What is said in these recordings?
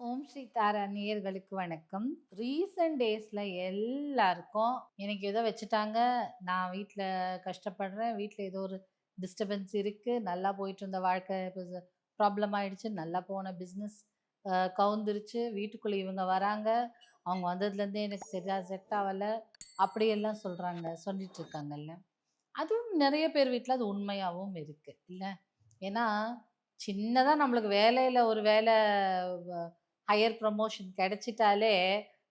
ஓம் ஸ்ரீ தாரா நேயர்களுக்கு வணக்கம். ரீசன்ட் டேஸ்ல எல்லாருக்கும் எனக்கு ஏதோ வச்சுட்டாங்க, நான் வீட்டில் கஷ்டப்படுறேன், வீட்டில் ஏதோ ஒரு டிஸ்டர்பன்ஸ் இருக்கு, நல்லா போயிட்டு இருந்த வாழ்க்கை ப்ராப்ளம் ஆயிடுச்சு, நல்லா போன பிஸ்னஸ் கவுந்துருச்சு, வீட்டுக்குள்ளே இவங்க வராங்க, அவங்க வந்ததுலேருந்தே எனக்கு சரியா செட் ஆகலை, அப்படியெல்லாம் சொல்லிட்டு இருக்காங்கல்ல. அதுவும் நிறைய பேர் வீட்டில் அது உண்மையாகவும் இருக்கு இல்லை? ஏன்னா சின்னதாக நம்மளுக்கு வேலையில் ஒரு வேலை ஹையர் ப்ரமோஷன் கிடைச்சிட்டாலே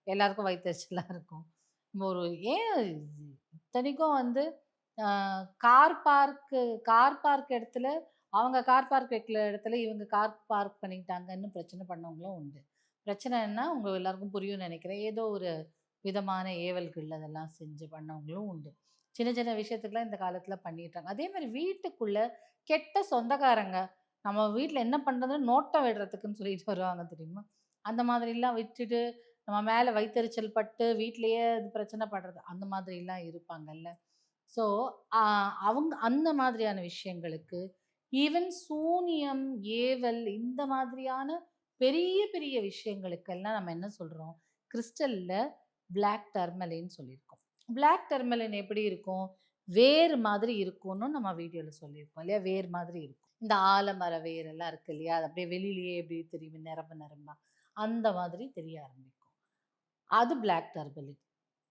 எல்லாருக்கும் வயிற்றுச்சலாக இருக்கும். ஒரு ஏன் இத்தனைக்கும் வந்து கார் பார்க்கு கார் பார்க் இடத்துல அவங்க கார் பார்க் வைக்கல இடத்துல இவங்க கார் பார்க் பண்ணிக்கிட்டாங்கன்னு பிரச்சனை பண்ணவங்களும் உண்டு. பிரச்சனைன்னா உங்கள் எல்லாருக்கும் புரியும்னு நினைக்கிறேன். ஏதோ ஒரு விதமான ஏவல்கள் அதெல்லாம் செஞ்சு பண்ணவங்களும் உண்டு. சின்ன சின்ன விஷயத்துக்குலாம் இந்த காலத்தில் பண்ணிட்டாங்க. அதே மாதிரி வீட்டுக்குள்ள கெட்ட சொந்தக்காரங்க நம்ம வீட்டில் என்ன பண்ணுறதுன்னு நோட்டம் விடுறதுக்குன்னு சொல்லிட்டு வருவாங்க தெரியுமா? அந்த மாதிரிலாம் விட்டுட்டு நம்ம மேலே வைத்தறிச்சல் பட்டு வீட்டிலேயே இது பிரச்சனை படுறது அந்த மாதிரிலாம் இருப்பாங்கல்ல. ஸோ அவங்க அந்த மாதிரியான விஷயங்களுக்கு ஈவன் சூனியம், ஏவல் இந்த மாதிரியான பெரிய பெரிய விஷயங்களுக்கெல்லாம் நம்ம என்ன சொல்கிறோம், கிறிஸ்டலில் பிளாக் டர்மலின்னு சொல்லியிருக்கோம். பிளாக் டர்மலின் எப்படி இருக்கும், வேர் மாதிரி இருக்கும்னு நம்ம வீடியோவில் சொல்லியிருக்கோம் இல்லையா? வேர் மாதிரி இருக்கும். இந்த ஆலமர வேரெல்லாம் இருக்கு இல்லையா? அது அப்படியே வெளியிலேயே எப்படி தெரியும், நிரம்ப நிரம்பா அந்த மாதிரி தெரிய ஆரம்பிக்கும். அது பிளாக் டர்மலின்.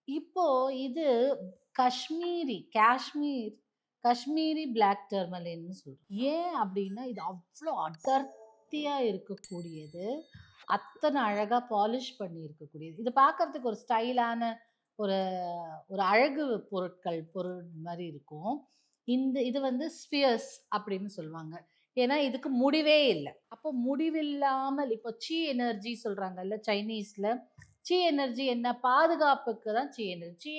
இப்போ இது காஷ்மீரி பிளாக் டர்மலின்னு சொல்றோம். ஏன் அப்படின்னா இது அவ்வளோ அடர்த்தியா இருக்கக்கூடியது, அத்தனை அழகா பாலிஷ் பண்ணி இருக்கக்கூடியது. இது பார்க்கறதுக்கு ஒரு ஸ்டைலான ஒரு ஒரு அழகு பொருள் மாதிரி இருக்கும். இது வந்து ஸ்பியர்ஸ் அப்படின்னு சொல்லுவாங்க. ஏன்னா இதுக்கு முடிவே இல்லை. அப்போ முடிவில்லாமல் இப்போ சி எனர்ஜி சொல்றாங்கல்ல சைனீஸ்ல. சி எனர்ஜி என்ன, பாதுகாப்புக்கு தான் சி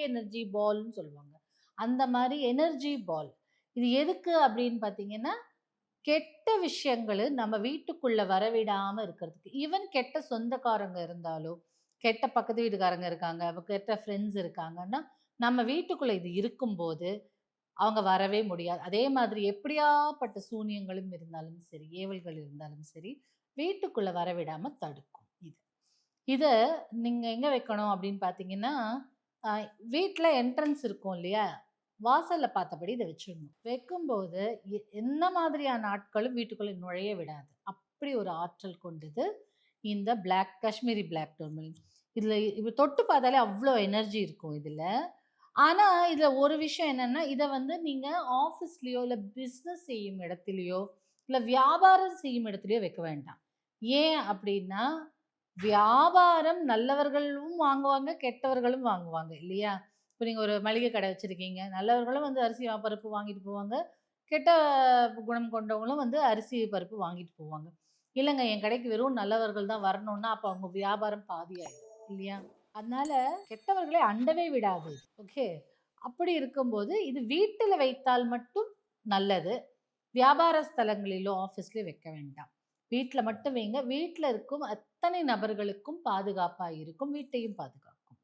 எனர்ஜி பால்னு சொல்லுவாங்க. அந்த மாதிரி எனர்ஜி பால். இது எதுக்கு அப்படின்னு பார்த்தீங்கன்னா, கெட்ட விஷயங்கள் நம்ம வீட்டுக்குள்ள வரவிடாம இருக்கிறதுக்கு. ஈவன் கெட்ட சொந்தக்காரங்க இருந்தாலோ, கெட்ட பக்கத்து வீட்டுக்காரங்க இருக்காங்க, கெட்ட ஃப்ரெண்ட்ஸ் இருக்காங்கன்னா, நம்ம வீட்டுக்குள்ள இது இருக்கும்போது அவங்க வரவே முடியாது. அதே மாதிரி எப்படியாப்பட்ட சூனியங்களும் இருந்தாலும் சரி, ஏவல்கள் இருந்தாலும் சரி, வீட்டுக்குள்ள வரவிடாம தடுக்கும் இது. இத நீங்க எங்க வைக்கணும் அப்படின்னு பார்த்தீங்கன்னா, அ வீட்ல என்ட்ரன்ஸ் இருக்கும் இல்லையா? வாசல்ல பார்த்தபடி இத வச்சிடணும். வைக்கும்போது என்ன மாதிரியான ஆட்களும் வீட்டுக்குள்ள நுழைய விடாது. அப்படி ஒரு ஆற்றல் கொண்டது இந்த காஷ்மீரி பிளாக் டர்மரின். இதுல இப்ப தொட்டு பார்த்தாலே அவ்ளோ எனர்ஜி இருக்கும் இதுல. ஆனா, இதுல ஒரு விஷயம் என்னன்னா, இத வந்து நீங்க ஆஃபீஸ்லயோ, இல்ல பிசினஸ் செய்யும் இடத்திலயோ, இல்ல வியாபாரம் செய்யும் இடத்திலயோ வைக்க வேண்டாம். ஏன் அப்படின்னா, வியாபாரம் நல்லவர்களும் வாங்குவாங்க, கெட்டவர்களும் வாங்குவாங்க இல்லையா? இப்ப நீங்க ஒரு மளிகை கடை வச்சிருக்கீங்க. நல்லவர்களும் வந்து அரிசி, பருப்பு வாங்கிட்டு போவாங்க. கெட்ட குணம் கொண்டவங்களும் வந்து அரிசி, பருப்பு வாங்கிட்டு போவாங்க. இல்லங்க என் கடைக்கு வெறும் நல்லவர்கள் தான் வரணும்னா, அப்ப அவங்க வியாபாரம் பாதி ஆயிடும் இல்லையா? அதனால கெட்டவர்களை அண்டவே விடாது. ஓகே. அப்படி இருக்கும்போது இது வீட்டில வைத்தால் மட்டும் நல்லது. வியாபார ஸ்தலங்களிலோ, ஆஃபீஸ்லயோ வைக்க வேண்டாம். வீட்ல மட்டும் வைங்க. வீட்ல இருக்கும் அத்தனை நபர்களுக்கும் பாதுகாப்பா இருக்கும். வீட்டையும் பாதுகாக்கும்.